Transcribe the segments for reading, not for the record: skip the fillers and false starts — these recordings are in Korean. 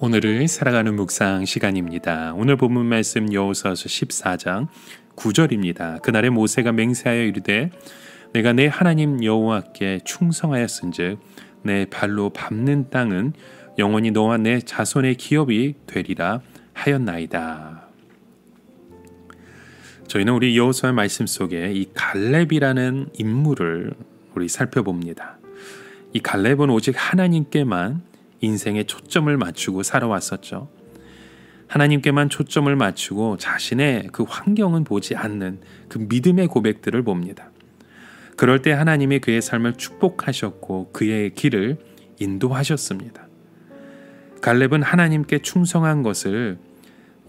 오늘을 살아가는 묵상 시간입니다. 오늘 본문 말씀 여호수아서 14장 9절입니다. 그날에 모세가 맹세하여 이르되 내가 내 하나님 여호와께 충성하였은즉 내 발로 밟는 땅은 영원히 너와 내 자손의 기업이 되리라 하였나이다. 저희는 우리 여호수아 말씀 속에 이 갈렙이라는 인물을 우리 살펴봅니다. 이 갈렙은 오직 하나님께만 인생에 초점을 맞추고 살아왔었죠. 하나님께만 초점을 맞추고 자신의 그 환경은 보지 않는 그 믿음의 고백들을 봅니다. 그럴 때 하나님이 그의 삶을 축복하셨고 그의 길을 인도하셨습니다. 갈렙은 하나님께 충성한 것을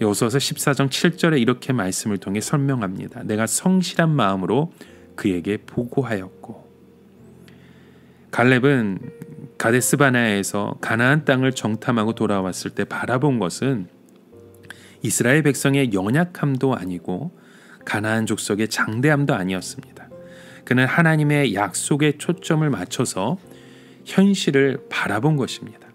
여호수아서 14장 7절에 이렇게 말씀을 통해 설명합니다. 내가 성실한 마음으로 그에게 보고하였고. 갈렙은 가데스 바네아에서 가나안 땅을 정탐하고 돌아왔을 때 바라본 것은 이스라엘 백성의 연약함도 아니고 가나안 족속의 장대함도 아니었습니다. 그는 하나님의 약속에 초점을 맞춰서 현실을 바라본 것입니다.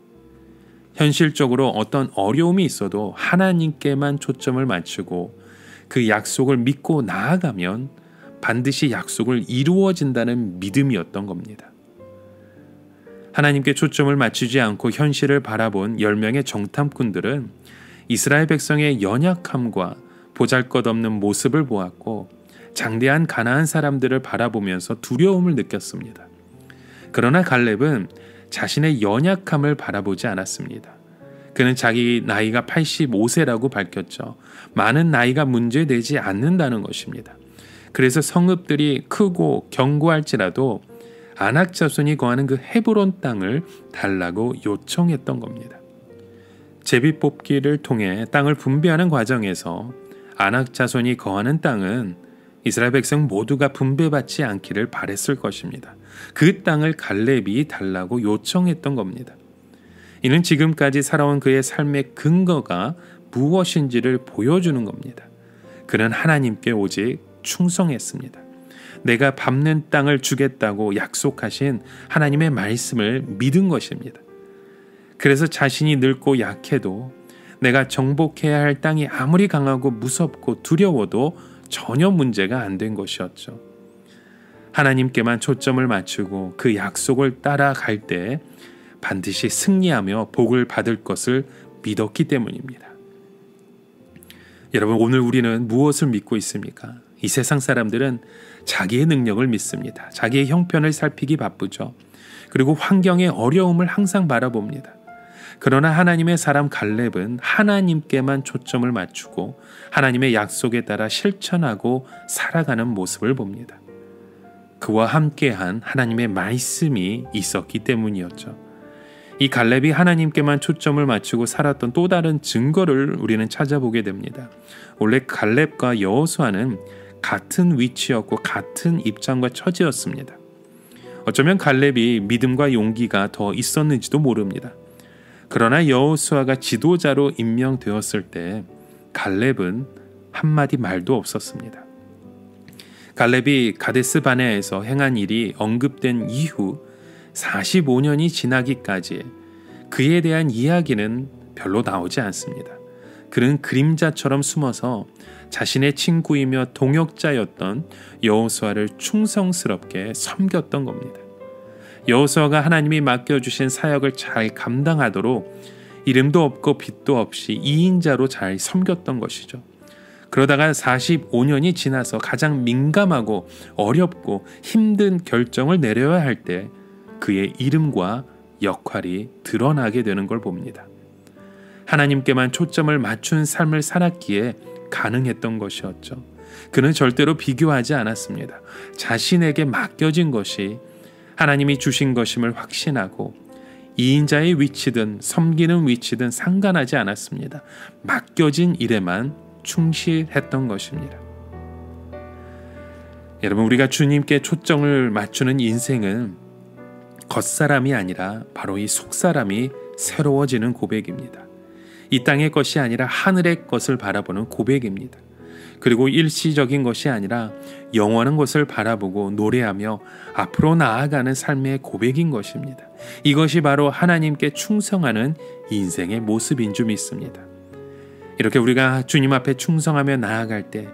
현실적으로 어떤 어려움이 있어도 하나님께만 초점을 맞추고 그 약속을 믿고 나아가면 반드시 약속을 이루어진다는 믿음이었던 겁니다. 하나님께 초점을 맞추지 않고 현실을 바라본 10명의 정탐꾼들은 이스라엘 백성의 연약함과 보잘것없는 모습을 보았고 장대한 가나안 사람들을 바라보면서 두려움을 느꼈습니다. 그러나 갈렙은 자신의 연약함을 바라보지 않았습니다. 그는 자기 나이가 85세라고 밝혔죠. 많은 나이가 문제되지 않는다는 것입니다. 그래서 성읍들이 크고 견고할지라도 아낙 자손이 거하는 그 헤브론 땅을 달라고 요청했던 겁니다. 제비뽑기를 통해 땅을 분배하는 과정에서 아낙 자손이 거하는 땅은 이스라엘 백성 모두가 분배받지 않기를 바랬을 것입니다. 그 땅을 갈렙이 달라고 요청했던 겁니다. 이는 지금까지 살아온 그의 삶의 근거가 무엇인지를 보여주는 겁니다. 그는 하나님께 오직 충성했습니다. 내가 밟는 땅을 주겠다고 약속하신 하나님의 말씀을 믿은 것입니다. 그래서 자신이 늙고 약해도 내가 정복해야 할 땅이 아무리 강하고 무섭고 두려워도 전혀 문제가 안 된 것이었죠. 하나님께만 초점을 맞추고 그 약속을 따라갈 때 반드시 승리하며 복을 받을 것을 믿었기 때문입니다. 여러분, 오늘 우리는 무엇을 믿고 있습니까? 이 세상 사람들은 자기의 능력을 믿습니다. 자기의 형편을 살피기 바쁘죠. 그리고 환경의 어려움을 항상 바라봅니다. 그러나 하나님의 사람 갈렙은 하나님께만 초점을 맞추고 하나님의 약속에 따라 실천하고 살아가는 모습을 봅니다. 그와 함께한 하나님의 말씀이 있었기 때문이었죠. 이 갈렙이 하나님께만 초점을 맞추고 살았던 또 다른 증거를 우리는 찾아보게 됩니다. 원래 갈렙과 여호수아는 같은 위치였고 같은 입장과 처지였습니다. 어쩌면 갈렙이 믿음과 용기가 더 있었는지도 모릅니다. 그러나 여호수아가 지도자로 임명되었을 때 갈렙은 한마디 말도 없었습니다. 갈렙이 가데스 바네아에서 행한 일이 언급된 이후 45년이 지나기까지 그에 대한 이야기는 별로 나오지 않습니다. 그는 그림자처럼 숨어서 자신의 친구이며 동역자였던 여호수아를 충성스럽게 섬겼던 겁니다. 여호수아가 하나님이 맡겨주신 사역을 잘 감당하도록 이름도 없고 빛도 없이 2인자로 잘 섬겼던 것이죠. 그러다가 45년이 지나서 가장 민감하고 어렵고 힘든 결정을 내려야 할 때 그의 이름과 역할이 드러나게 되는 걸 봅니다. 하나님께만 초점을 맞춘 삶을 살았기에 가능했던 것이었죠. 그는 절대로 비교하지 않았습니다. 자신에게 맡겨진 것이 하나님이 주신 것임을 확신하고 2인자의 위치든 섬기는 위치든 상관하지 않았습니다. 맡겨진 일에만 충실했던 것입니다. 여러분, 우리가 주님께 초점을 맞추는 인생은 겉사람이 아니라 바로 이 속사람이 새로워지는 고백입니다. 이 땅의 것이 아니라 하늘의 것을 바라보는 고백입니다. 그리고 일시적인 것이 아니라 영원한 것을 바라보고 노래하며 앞으로 나아가는 삶의 고백인 것입니다. 이것이 바로 하나님께 충성하는 인생의 모습인 줄 믿습니다. 이렇게 우리가 주님 앞에 충성하며 나아갈 때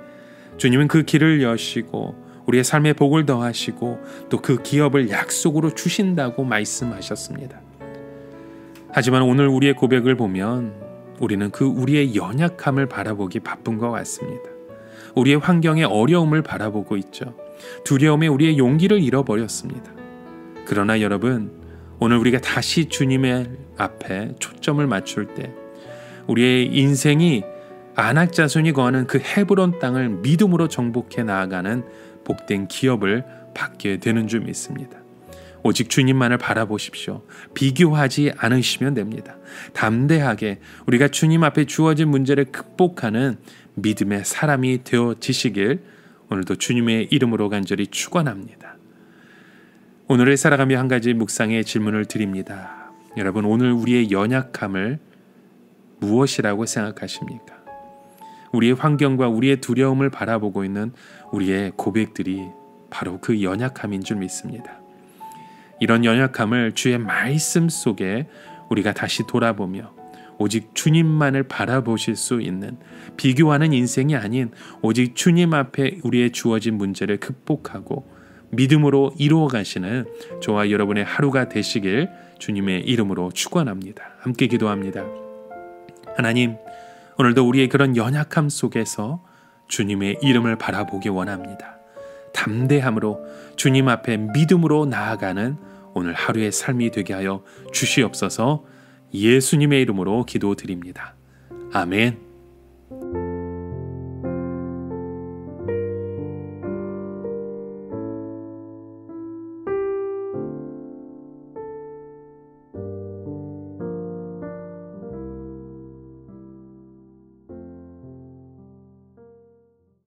주님은 그 길을 여시고 우리의 삶에 복을 더하시고 또 그 기업을 약속으로 주신다고 말씀하셨습니다. 하지만 오늘 우리의 고백을 보면 우리는 그 우리의 연약함을 바라보기 바쁜 것 같습니다. 우리의 환경의 어려움을 바라보고 있죠. 두려움에 우리의 용기를 잃어버렸습니다. 그러나 여러분, 오늘 우리가 다시 주님의 앞에 초점을 맞출 때 우리의 인생이 아낙 자손이 거하는 그 헤브론 땅을 믿음으로 정복해 나아가는 복된 기업을 받게 되는 줄 믿습니다. 오직 주님만을 바라보십시오. 비교하지 않으시면 됩니다. 담대하게 우리가 주님 앞에 주어진 문제를 극복하는 믿음의 사람이 되어지시길 오늘도 주님의 이름으로 간절히 축원합니다. 오늘을 살아가며 한 가지 묵상의 질문을 드립니다. 여러분, 오늘 우리의 연약함을 무엇이라고 생각하십니까? 우리의 환경과 우리의 두려움을 바라보고 있는 우리의 고백들이 바로 그 연약함인 줄 믿습니다. 이런 연약함을 주의 말씀 속에 우리가 다시 돌아보며 오직 주님만을 바라보실 수 있는, 비교하는 인생이 아닌 오직 주님 앞에 우리의 주어진 문제를 극복하고 믿음으로 이루어 가시는 저와 여러분의 하루가 되시길 주님의 이름으로 축원합니다. 함께 기도합니다. 하나님, 오늘도 우리의 그런 연약함 속에서 주님의 이름을 바라보기 원합니다. 담대함으로 주님 앞에 믿음으로 나아가는 오늘 하루의 삶이 되게 하여 주시옵소서. 예수님의 이름으로 기도드립니다. 아멘.